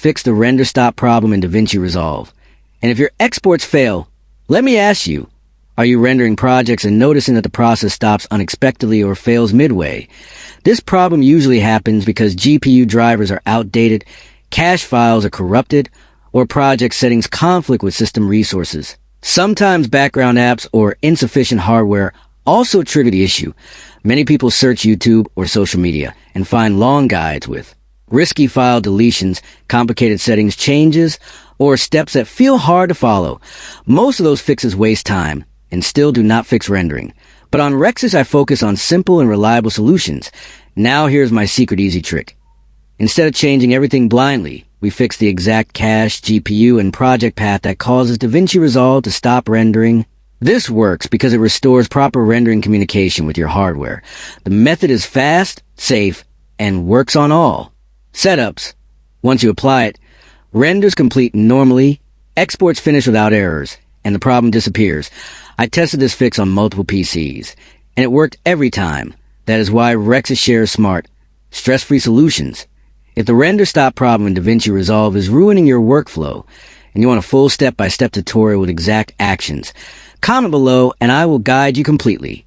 fix the render stop problem in DaVinci Resolve. And if your exports fail, let me ask you, are you rendering projects and noticing that the process stops unexpectedly or fails midway? This problem usually happens because GPU drivers are outdated, cache files are corrupted, or project settings conflict with system resources. Sometimes background apps or insufficient hardware also trigger the issue. Many people search YouTube or social media and find long guides with risky file deletions, complicated settings changes, or steps that feel hard to follow. Most of those fixes waste time and still do not fix rendering. But on Rexus, I focus on simple and reliable solutions. Now here's my secret easy trick. Instead of changing everything blindly, we fix the exact cache, GPU, and project path that causes DaVinci Resolve to stop rendering. This works because it restores proper rendering communication with your hardware. The method is fast, safe, and works on all setups. Once you apply it, renders complete normally, exports finish without errors, and the problem disappears. I tested this fix on multiple PCs, and it worked every time. That is why Rexus shares smart, stress-free solutions. If the render stop problem in DaVinci Resolve is ruining your workflow, and you want a full step-by-step tutorial with exact actions, comment below and I will guide you completely.